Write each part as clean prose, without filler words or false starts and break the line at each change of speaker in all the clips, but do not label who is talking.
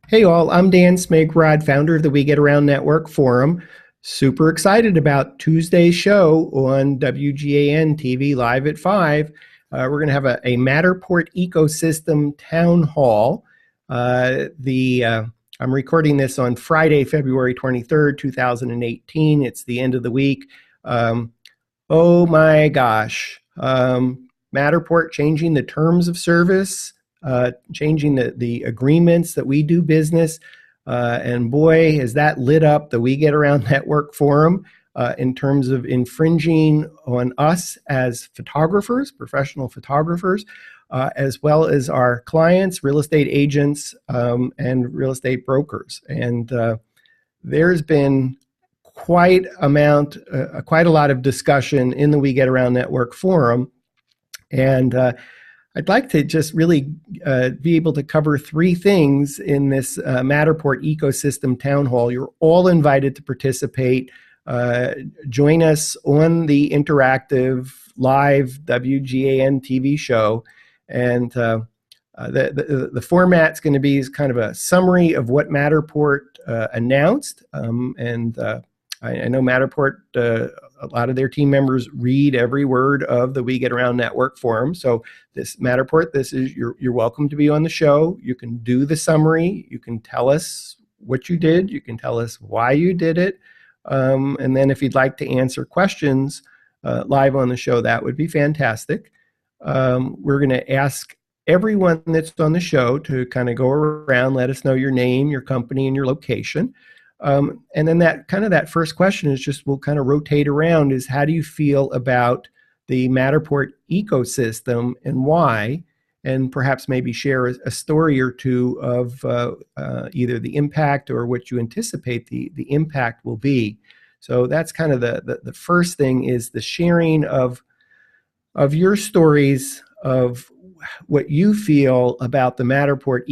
Hey all, I'm Dan Smigrod, founder of the We Get Around Network Forum. Super excited about Tuesday's show on WGAN-TV live at 5. We're going to have a Matterport ecosystem town hall. I'm recording this on Friday, February 23rd, 2018. It's the end of the week. Oh my gosh. Matterport changing the terms of service, changing the agreements that we do business. And boy, has that lit up the We Get Around Network Forum in terms of infringing on us as photographers, professional photographers, as well as our clients, real estate agents, and real estate brokers. And there's been quite a lot of discussion in the We Get Around Network Forum. And I'd like to just really be able to cover three things in this Matterport ecosystem town hall. You're all invited to participate. Join us on the interactive live WGAN TV show. And the format's going to be kind of a summary of what Matterport announced. I know Matterport, a lot of their team members read every word of the We Get Around Network Forum. So this Matterport, you're welcome to be on the show. You can do the summary. You can tell us what you did. You can tell us why you did it. And then if you'd like to answer questions live on the show, that would be fantastic. We're going to ask everyone that's on the show to kind of go around, let us know your name, your company, and your location. And then that first question is just, we'll kind of rotate around, is how do you feel about the Matterport ecosystem and why? And perhaps maybe share a story or two of either the impact or what you anticipate the impact will be. So that's kind of the first thing, is the sharing of your stories of what you feel about the Matterport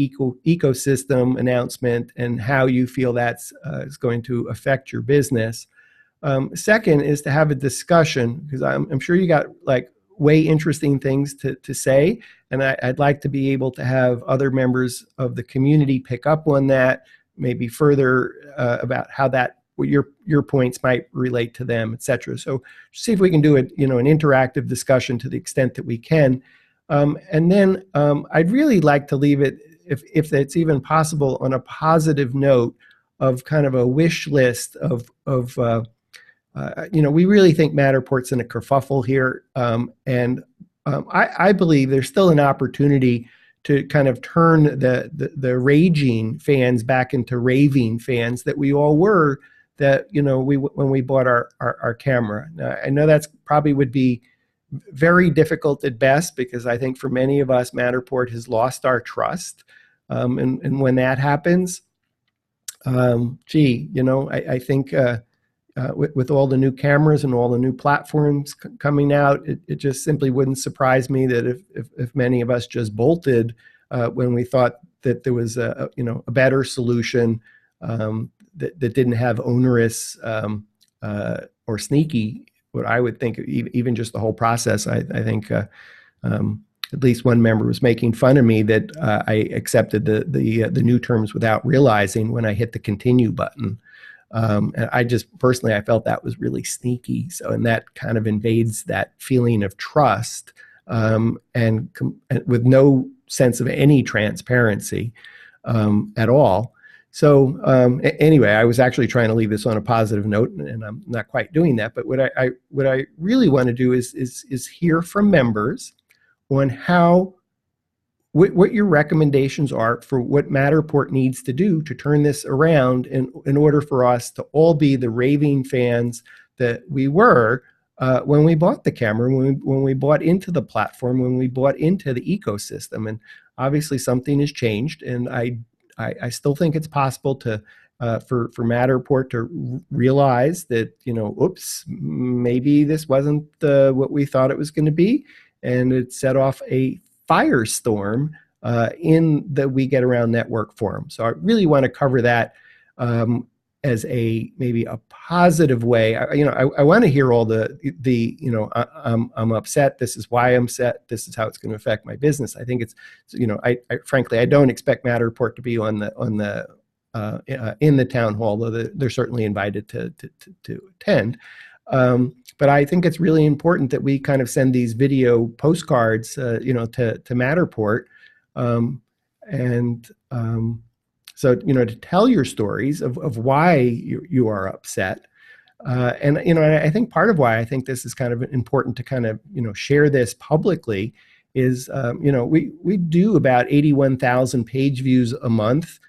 ecosystem announcement and how you feel that's is going to affect your business. Second is to have a discussion, because I'm sure you got like way interesting things to say, and I'd like to be able to have other members of the community pick up on that, maybe further about how what your points might relate to them, etc. So see if we can do an interactive discussion to the extent that we can. And then I'd really like to leave it, if it's even possible, on a positive note of kind of a wish list of we really think Matterport's in a kerfuffle here. I believe there's still an opportunity to kind of turn the raging fans back into raving fans that we all were, when we bought our camera. Now, I know that's probably would be very difficult at best, because I think for many of us, Matterport has lost our trust. And when that happens, I think with all the new cameras and all the new platforms coming out, it just simply wouldn't surprise me that if many of us just bolted when we thought that there was a better solution that didn't have onerous or sneaky, what I would think, even just the whole process. I think at least one member was making fun of me that I accepted the new terms without realizing when I hit the continue button. And I just personally, I felt that was really sneaky. So, and that kind of invades that feeling of trust, and with no sense of any transparency at all. So anyway, I was actually trying to leave this on a positive note, and I'm not quite doing that. But what I really want to do is hear from members on what your recommendations are for what Matterport needs to do to turn this around in order for us to all be the raving fans that we were when we bought the camera, when we bought into the platform, when we bought into the ecosystem. And obviously something has changed, and I still think it's possible to for Matterport to realize that, oops, maybe this wasn't what we thought it was going to be, and it set off a firestorm in the We Get Around Network Forum. So I really want to cover that. And as a maybe a positive way. I want to hear all the I'm upset. This is why I'm upset. This is how it's going to affect my business. I think it's I frankly I don't expect Matterport to be on the in the town hall, though they're certainly invited to attend. But I think it's really important that we kind of send these video postcards, to Matterport, so to tell your stories of why you are upset. And I think part of why I think this is kind of important to kind of share this publicly is we do about 81,000 page views a month.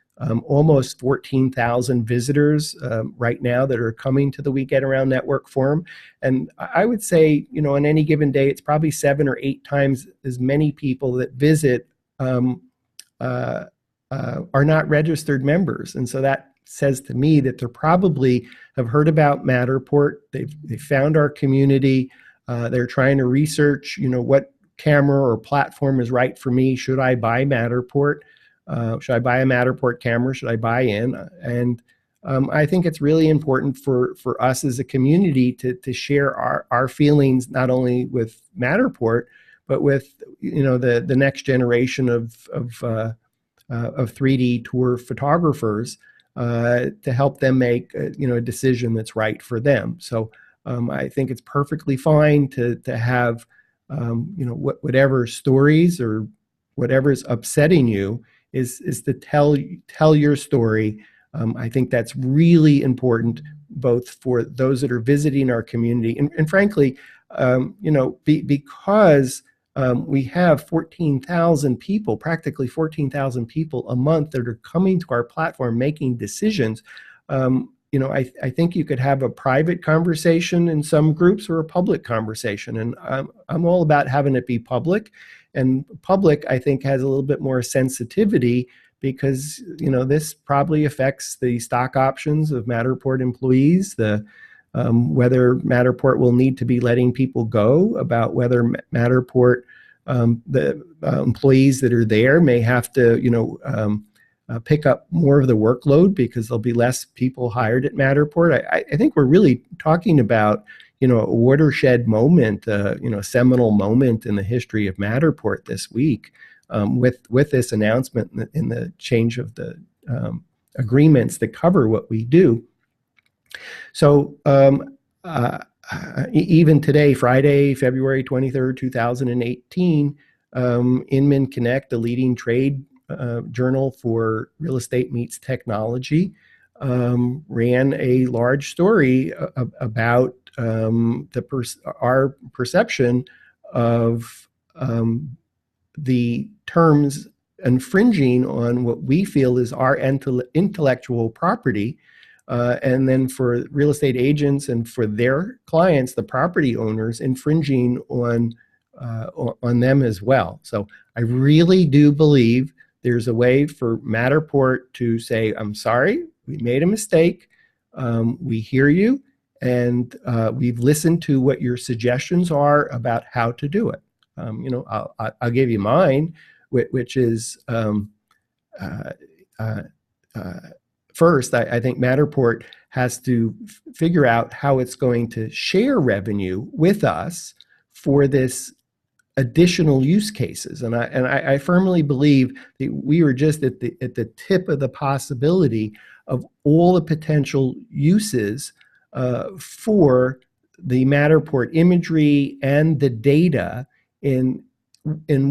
Almost 14,000 visitors right now that are coming to the We Get Around Network Forum. And I would say, on any given day, it's probably 7 or 8 times as many people that visit are not registered members. And so that says to me that they probably have heard about Matterport. They've found our community. They're trying to research, what camera or platform is right for me. Should I buy Matterport? Should I buy a Matterport camera? Should I buy in? And I think it's really important for us as a community to share our feelings, not only with Matterport, but with the next generation of 3D tour photographers to help them make a decision that's right for them. So I think it's perfectly fine to have whatever stories or whatever's upsetting you is to tell your story. I think that's really important, both for those that are visiting our community and frankly, because we have 14,000 people, practically 14,000 people a month that are coming to our platform making decisions. I think you could have a private conversation in some groups or a public conversation, and I'm all about having it be public. And public, I think, has a little bit more sensitivity because, this probably affects the stock options of Matterport employees, whether Matterport will need to be letting people go, about whether Matterport, the employees that are there may have to, pick up more of the workload because there'll be less people hired at Matterport. I think we're really talking about a watershed moment, seminal moment in the history of Matterport this week, with this announcement in the change of the agreements that cover what we do. So even today, Friday, February 23rd, 2018, Inman Connect, the leading trade journal for real estate meets technology, ran a large story about our perception of the terms infringing on what we feel is our intellectual property, and then for real estate agents and for their clients, the property owners, infringing on them as well. So I really do believe there's a way for Matterport to say, I'm sorry, we made a mistake, we hear you, and we've listened to what your suggestions are about how to do it. I'll give you mine, which is first, I think Matterport has to figure out how it's going to share revenue with us for this additional use cases, and I firmly believe that we are just at the tip of the possibility of all the potential uses for the Matterport imagery and the data in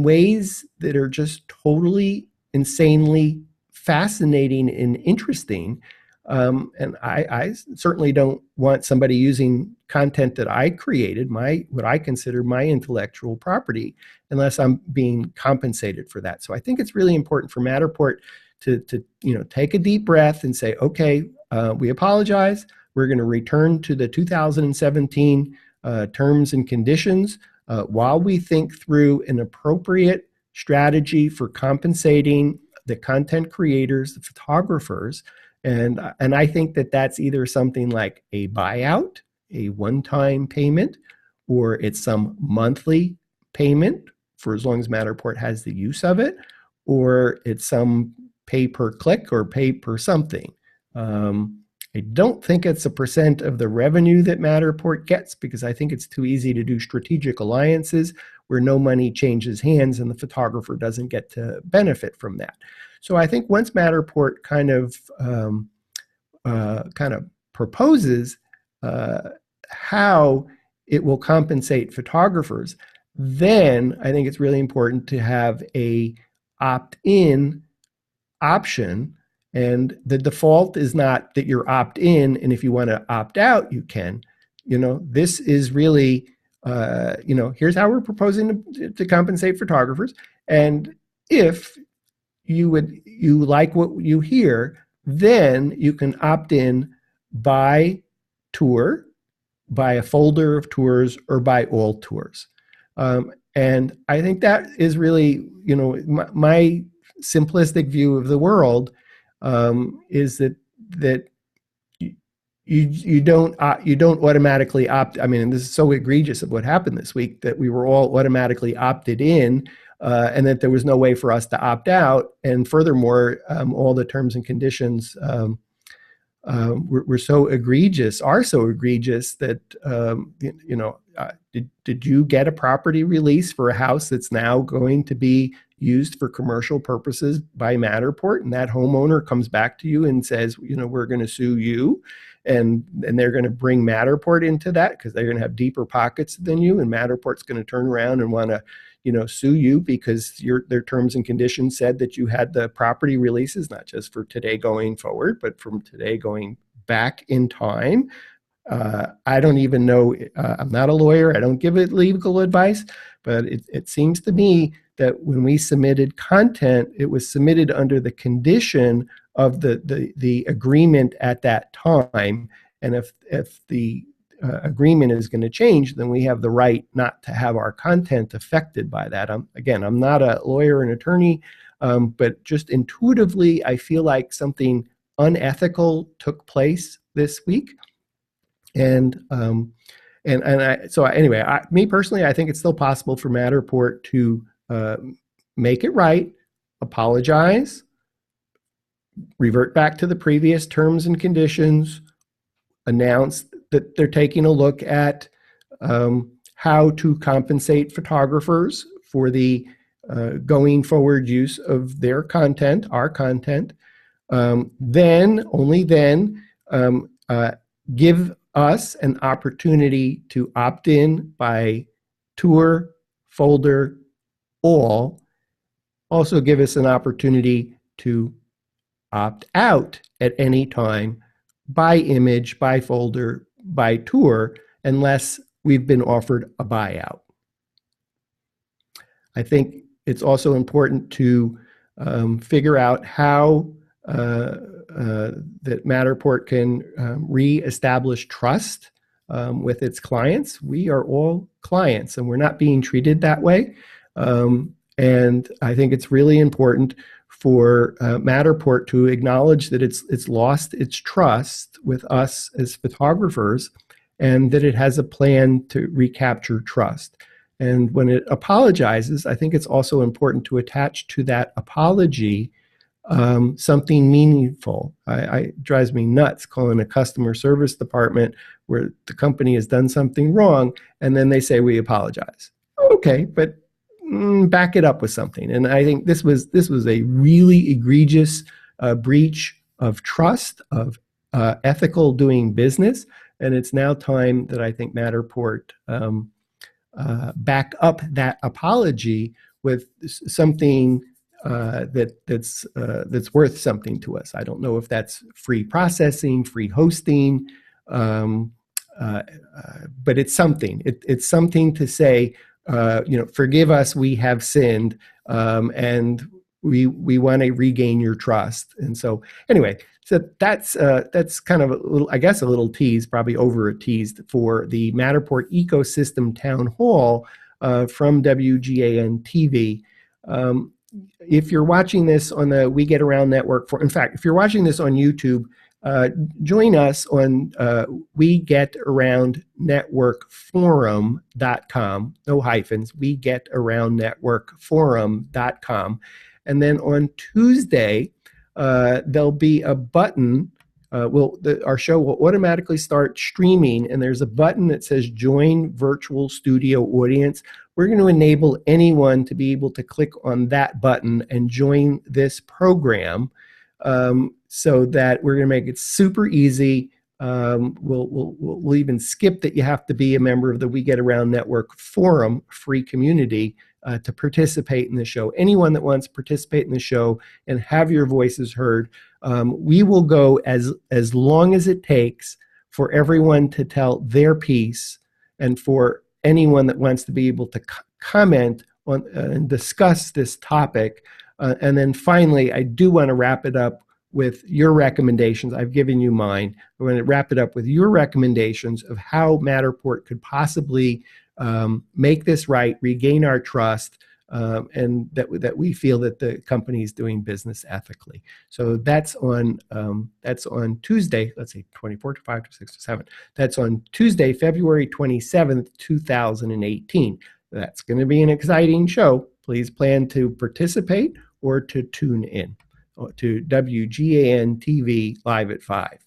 ways that are just totally insanely fascinating and interesting. And I certainly don't want somebody using content that I created, what I consider my intellectual property, unless I'm being compensated for that. So I think it's really important for Matterport to take a deep breath and say, okay, we apologize. We're going to return to the 2017 terms and conditions while we think through an appropriate strategy for compensating the content creators, the photographers. And I think that that's either something like a buyout, a one-time payment, or it's some monthly payment for as long as Matterport has the use of it, or it's some pay per click or pay per something. I don't think it's a percent of the revenue that Matterport gets, because I think it's too easy to do strategic alliances where no money changes hands and the photographer doesn't get to benefit from that. So I think once Matterport kind of proposes how it will compensate photographers, then I think it's really important to have a opt-in option. And the default is not that you're opt-in, and if you want to opt out, you can. This is really, here's how we're proposing to compensate photographers. And if you like what you hear, then you can opt in by tour, by a folder of tours, or by all tours. And I think that is really, my simplistic view of the world is that you don't automatically opt. I mean, and this is so egregious of what happened this week, that we were all automatically opted in, and that there was no way for us to opt out. And furthermore, all the terms and conditions were so egregious, that did you get a property release for a house that's now going to be used for commercial purposes by Matterport, and that homeowner comes back to you and says, we're going to sue you, and they're going to bring Matterport into that because they're going to have deeper pockets than you, and Matterport's going to turn around and want to sue you because their terms and conditions said that you had the property releases, not just for today going forward, but from today going back in time. I don't even know, I'm not a lawyer, I don't give it legal advice, but it seems to me that when we submitted content, it was submitted under the condition of the agreement at that time. And if the agreement is going to change, then we have the right not to have our content affected by that. I'm not a lawyer and attorney, but just intuitively, I feel like something unethical took place this week. And me personally, I think it's still possible for Matterport to make it right, apologize, revert back to the previous terms and conditions, announce that they're taking a look at how to compensate photographers for the going forward use of their content, our content. Only then, give us an opportunity to opt in by tour, folder, all. Also give us an opportunity to opt out at any time by image, by folder, by tour, unless we've been offered a buyout. I think it's also important to figure out how that Matterport can reestablish trust with its clients. We are all clients, and we're not being treated that way. And I think it's really important for Matterport to acknowledge that it's lost its trust with us as photographers, and that it has a plan to recapture trust. And when it apologizes, I think it's also important to attach to that apology something meaningful. It drives me nuts calling a customer service department where the company has done something wrong, and then they say, we apologize. Okay, but back it up with something. And I think this was a really egregious breach of trust, of ethical doing business. And it's now time that I think Matterport back up that apology with something that's worth something to us. I don't know if that's free processing, free hosting, but it's something. It's something to say, forgive us, we have sinned, and we want to regain your trust. And so anyway, so that's kind of a little tease, probably over a tease, for the Matterport Ecosystem Town Hall from WGAN-TV. If you're watching this on the We Get Around Network, in fact, if you're watching this on YouTube, join us on WeGetAroundNetworkForum.com, no hyphens, WeGetAroundNetworkForum.com. And then on Tuesday, there'll be a button our show will automatically start streaming, and there's a button that says Join Virtual Studio Audience. We're going to enable anyone to be able to click on that button and join this program, so that we're going to make it super easy. We'll even skip that you have to be a member of the We Get Around Network Forum free community to participate in the show. Anyone that wants to participate in the show and have your voices heard, we will go as long as it takes for everyone to tell their piece, and for anyone that wants to be able to comment on and discuss this topic. And then finally, I do want to wrap it up with your recommendations. I've given you mine. I want to wrap it up with your recommendations of how Matterport could possibly make this right, regain our trust, and that we feel that the company is doing business ethically. So that's on Tuesday. Let's see, 24 to 5 to 6 to 7. That's on Tuesday, February 27th, 2018. That's going to be an exciting show. Please plan to participate or to tune in to WGAN-TV live at 5.